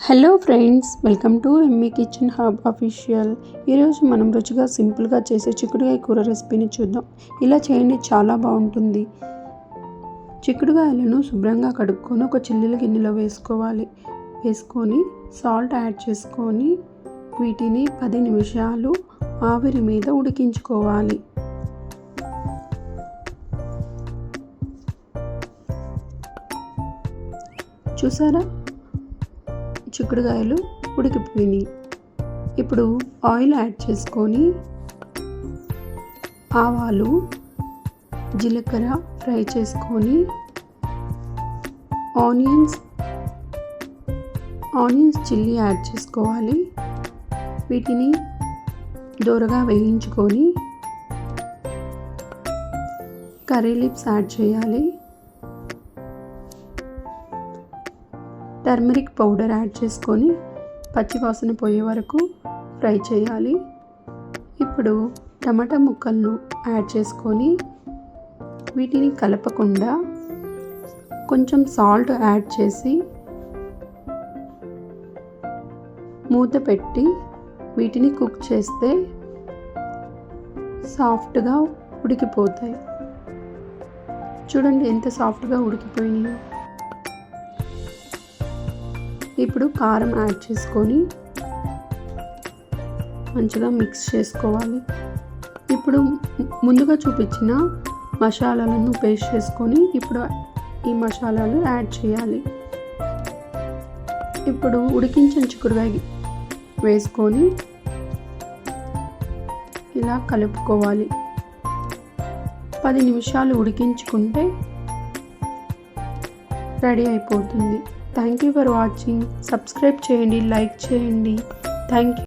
Hello friends, welcome to Emmy kitchen hub official. ఈరోజు మనం రుచిగా సింపుల్గా చేసే చిక్కుడుకాయ కూర రెసిపీని చూద్దాం. ఇలా చేయండి, చాలా బాగుంటుంది. చిక్కుడుకాయలను శుభ్రంగా కడుక్కొని ఒక చిల్లుల గిన్నెలో వేసుకొని సాల్ట్ యాడ్ చేసుకొని వీటిని 10 నిమిషాలు ఆవిరి మీద ఉడికించుకోవాలి. చూసారా, చిక్కుడుకాయలు ఉడికిపోయినాయి. ఇప్పుడు ఆయిల్ యాడ్ చేసుకొని ఆవాలు, జీలకర్ర ఫ్రై చేసుకొని ఆనియన్స్ చిల్లీ యాడ్ చేసుకోవాలి. వీటిని దోరగా వేయించుకొని కర్రీ లీవ్స్ యాడ్ చేయాలి. టర్మరిక్ పౌడర్ యాడ్ చేసుకొని పచ్చివాసన పోయే వరకు ఫ్రై చేయాలి. ఇప్పుడు టమాటా ముక్కలను యాడ్ చేసుకొని వీటిని కలపకుండా కొంచెం సాల్ట్ యాడ్ చేసి మూత పెట్టి వీటిని కుక్ చేస్తే సాఫ్ట్గా ఉడికిపోతాయి. చూడండి ఎంత సాఫ్ట్గా ఉడికిపోయినాయో. ఇప్పుడు కారం యాడ్ చేసుకొని మంచిగా మిక్స్ చేసుకోవాలి. ఇప్పుడు ముందుగా చూపించిన మసాలాలను పేస్ట్ చేసుకొని ఇప్పుడు ఈ మసాలాలు యాడ్ చేయాలి. ఇప్పుడు ఉడికించిన చిక్కుడుకాయ వేసుకొని ఇలా కలుపుకోవాలి. 10 నిమిషాలు ఉడికించుకుంటే రెడీ అయిపోతుంది. Thank you for watching. Subscribe చేయండి, లైక్ చేయండి. Thank you.